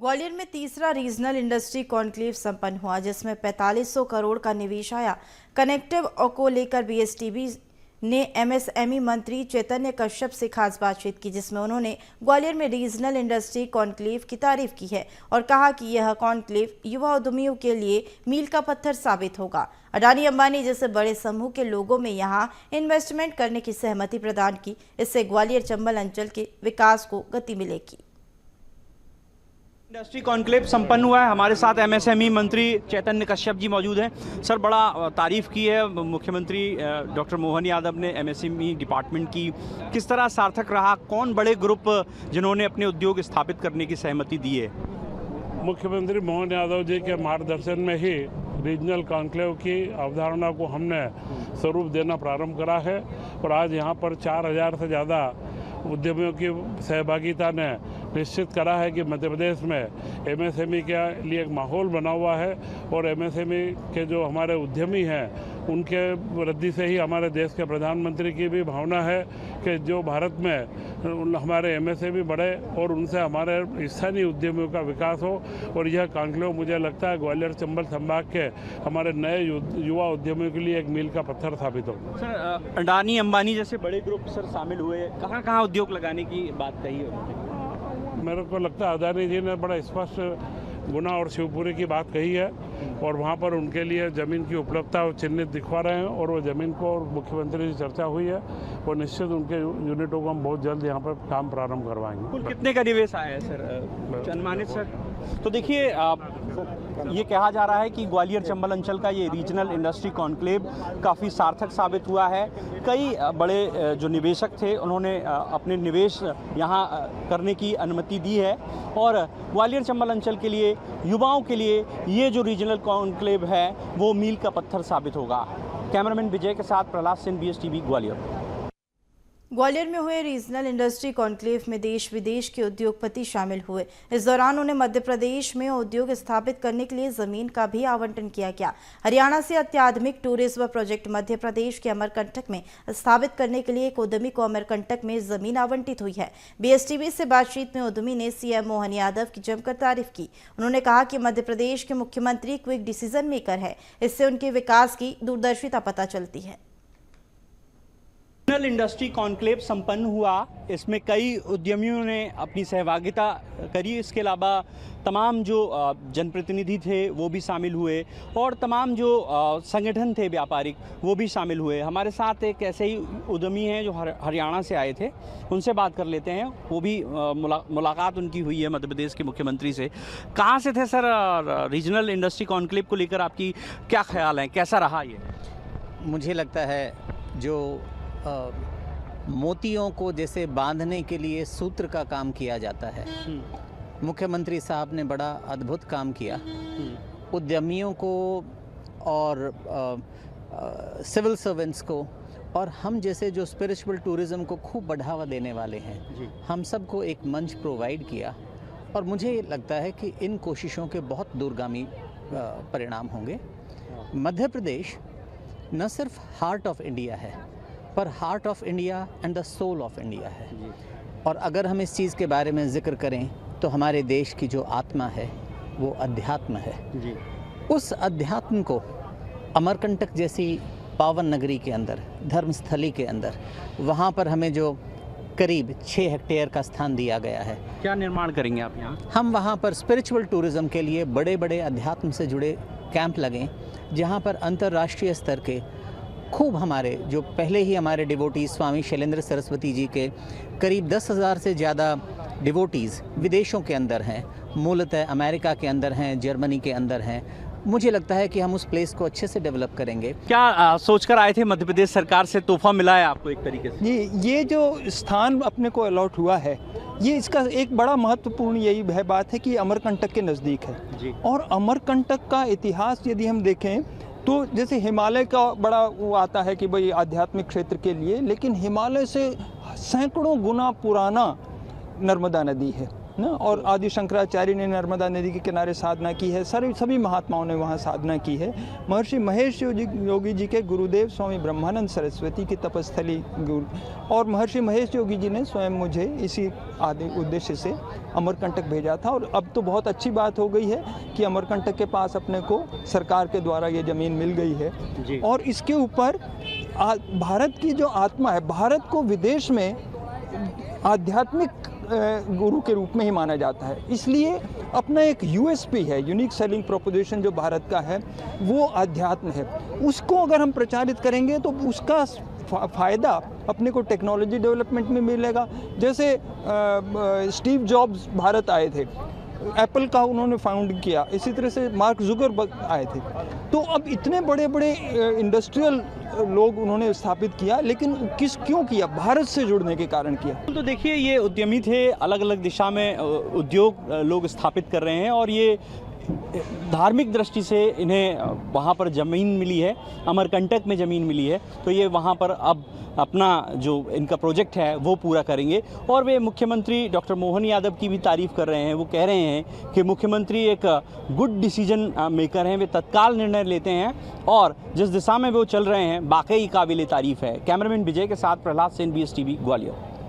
ग्वालियर में तीसरा regional industry conclave संपन्न हुआ, जिसमें 4500 करोड़ का निवेश आया। कनेक्टिव को लेकर बीएसटीबी ने एमएसएमई मंत्री चैतन्य कश्यप से खास बातचीत की, जिसमें उन्होंने ग्वालियर में रीजनल इंडस्ट्री कॉन्क्लेव की तारीफ की है और कहा कि यह कॉन्क्लेव युवा उद्यमियों के लिए मील का पत्थर साबित होगा। अडानी अंबानी जैसे बड़े समूह के लोगों में यहां इन्वेस्टमेंट करने की सहमति प्रदान की। इससे ग्वालियर चंबल अंचल के विकास को गति मिलेगी। इंडस्ट्री कॉन्क्लेव संपन्न हुआ है। हमारे साथ एमएसएमई मंत्री चैतन्य कश्यप जी मौजूद हैं। सर, बड़ा तारीफ की है मुख्यमंत्री डॉक्टर मोहन यादव ने एमएसएमई डिपार्टमेंट की। किस तरह सार्थक रहा? कौन बड़े ग्रुप जिन्होंने अपने उद्योग स्थापित करने की सहमति दी है? मुख्यमंत्री मोहन यादव जी के मार्गदर्शन में ही रीजनल कॉन्क्लेव की अवधारणा को हमने स्वरूप देना प्रारंभ करा है और आज यहाँ पर 4000 से ज़्यादा उद्यमियों की सहभागिता ने निश्चित करा है कि मध्य प्रदेश में एमएसएमई के लिए एक माहौल बना हुआ है और एमएसएमई के जो हमारे उद्यमी हैं उनके वृद्धि से ही हमारे देश के प्रधानमंत्री की भी भावना है कि जो भारत में हमारे एमएसएमई बढ़े और उनसे हमारे स्थानीय उद्यमियों का विकास हो। और यह कॉन्क्लेव मुझे लगता है ग्वालियर चंबल संभाग के हमारे नए युवा उद्यमियों के लिए एक मील का पत्थर साबित हो। सर, अडानी अंबानी जैसे बड़े ग्रुप सर शामिल हुए, कहाँ कहाँ उद्योग लगाने की बात कही है? मेरे को लगता है अडानी जी ने बड़ा स्पष्ट गुना और शिवपुरी की बात कही है और वहाँ पर उनके लिए ज़मीन की उपलब्धता चिन्हित दिखवा रहे हैं और वो ज़मीन को और मुख्यमंत्री से चर्चा हुई है और निश्चित उनके यूनिटों को हम बहुत जल्द यहाँ पर काम प्रारंभ करवाएंगे। कुल कितने का निवेश आया है सर अनुमानित सर? तो देखिए, ये कहा जा रहा है कि ग्वालियर चंबल अंचल का ये रीजनल इंडस्ट्री कॉन्क्लेव काफ़ी सार्थक साबित हुआ है। कई बड़े जो निवेशक थे उन्होंने अपने निवेश यहाँ करने की अनुमति दी है और ग्वालियर चंबल अंचल के लिए, युवाओं के लिए ये जो रीजनल कॉन्क्लेव है वो मील का पत्थर साबित होगा। कैमरामैन विजय के साथ प्रहलाद सिंह, बीएसटीवी ग्वालियर। ग्वालियर में हुए रीजनल इंडस्ट्री कॉन्क्लेव में देश विदेश के उद्योगपति शामिल हुए। इस दौरान उन्हें मध्य प्रदेश में उद्योग स्थापित करने के लिए जमीन का भी आवंटन किया गया। हरियाणा से अत्याधुनिक टूरिज्म प्रोजेक्ट मध्य प्रदेश के अमरकंटक में स्थापित करने के लिए एक उद्यमी को अमरकंटक में जमीन आवंटित हुई है। बीएसटीवी से बातचीत में उद्यमी ने सीएम मोहन यादव की जमकर तारीफ की। उन्होंने कहा कि मध्य प्रदेश के मुख्यमंत्री क्विक डिसीजन मेकर है, इससे उनके विकास की दूरदर्शिता पता चलती है। रीजनल इंडस्ट्री कॉन्क्लेव संपन्न हुआ, इसमें कई उद्यमियों ने अपनी सहभागिता करी। इसके अलावा तमाम जो जनप्रतिनिधि थे वो भी शामिल हुए और तमाम जो संगठन थे व्यापारिक वो भी शामिल हुए। हमारे साथ एक ऐसे ही उद्यमी हैं जो हरियाणा से आए थे, उनसे बात कर लेते हैं। वो भी मुलाकात उनकी हुई है मध्य प्रदेश के मुख्यमंत्री से। कहाँ से थे सर? रीजनल इंडस्ट्री कॉन्क्लेव को लेकर आपकी क्या ख्याल है, कैसा रहा ये? मुझे लगता है जो मोतियों को जैसे बांधने के लिए सूत्र का काम किया जाता है, मुख्यमंत्री साहब ने बड़ा अद्भुत काम किया। उद्यमियों को और सिविल सर्वेंट्स को और हम जैसे जो स्पिरिचुअल टूरिज़्म को खूब बढ़ावा देने वाले हैं, हम सबको एक मंच प्रोवाइड किया और मुझे लगता है कि इन कोशिशों के बहुत दूरगामी परिणाम होंगे। मध्य प्रदेश न सिर्फ हार्ट ऑफ इंडिया है पर heart of India and the soul of India है। और अगर हम इस चीज़ के बारे में जिक्र करें तो हमारे देश की जो आत्मा है वो अध्यात्म है जी। उस अध्यात्म को अमरकंटक जैसी पावन नगरी के अंदर, धर्मस्थली के अंदर, वहाँ पर हमें जो करीब 6 हेक्टेयर का स्थान दिया गया है। क्या निर्माण करेंगे आप यहाँ? हम वहाँ पर स्पिरिचुअल टूरिज़्म के लिए बड़े बड़े अध्यात्म से जुड़े कैंप लगें, जहाँ पर अंतर्राष्ट्रीय स्तर के खूब हमारे जो पहले ही हमारे डिवोटीज़ स्वामी शैलेंद्र सरस्वती जी के करीब 10,000 से ज़्यादा डिवोटीज़ विदेशों के अंदर हैं, मूलतः अमेरिका के अंदर हैं, जर्मनी के अंदर हैं। मुझे लगता है कि हम उस प्लेस को अच्छे से डेवलप करेंगे। क्या सोचकर आए थे? मध्य प्रदेश सरकार से तोहफा मिला है आपको एक तरीके से? ये जो स्थान अपने को अलॉट हुआ है, ये इसका एक बड़ा महत्वपूर्ण यही है बात है कि अमरकंटक के नज़दीक है जी। और अमरकंटक का इतिहास यदि हम देखें तो जैसे हिमालय का बड़ा वो आता है कि भाई आध्यात्मिक क्षेत्र के लिए, लेकिन हिमालय से सैकड़ों गुना पुराना नर्मदा नदी है। ना, और आदि शंकराचार्य ने नर्मदा नदी के किनारे साधना की है, सभी महात्माओं ने वहाँ साधना की है। महर्षि महेश योगी जी के गुरुदेव स्वामी ब्रह्मानंद सरस्वती की तपस्थली और महर्षि महेश योगी जी ने स्वयं मुझे इसी आदि उद्देश्य से अमरकंटक भेजा था। और अब तो बहुत अच्छी बात हो गई है कि अमरकंटक के पास अपने को सरकार के द्वारा ये ज़मीन मिल गई है और इसके ऊपर भारत की जो आत्मा है, भारत को विदेश में आध्यात्मिक गुरु के रूप में ही माना जाता है, इसलिए अपना एक यूएसपी है, यूनिक सेलिंग प्रोपोजिशन जो भारत का है वो अध्यात्म है। उसको अगर हम प्रचारित करेंगे तो उसका फ़ायदा अपने को टेक्नोलॉजी डेवलपमेंट में मिलेगा। जैसे स्टीव जॉब्स भारत आए थे, एप्पल का उन्होंने फाउंड किया, इसी तरह से मार्क जुकरबर्ग आए थे। तो अब इतने बड़े बड़े इंडस्ट्रियल लोग उन्होंने स्थापित किया, लेकिन क्यों किया? भारत से जुड़ने के कारण किया। तो देखिए, ये उद्यमी थे, अलग अलग दिशा में उद्योग लोग स्थापित कर रहे हैं और ये धार्मिक दृष्टि से इन्हें वहाँ पर ज़मीन मिली है, अमरकंटक में ज़मीन मिली है, तो ये वहाँ पर अब अपना जो इनका प्रोजेक्ट है वो पूरा करेंगे। और वे मुख्यमंत्री डॉक्टर मोहन यादव की भी तारीफ़ कर रहे हैं। वो कह रहे हैं कि मुख्यमंत्री एक गुड डिसीजन मेकर हैं, वे तत्काल निर्णय लेते हैं और जिस दिशा में वो चल रहे हैं वाकई काबिल तारीफ़ है। कैमरामैन विजय के साथ प्रहलाद सेन, BSTV ग्वालियर।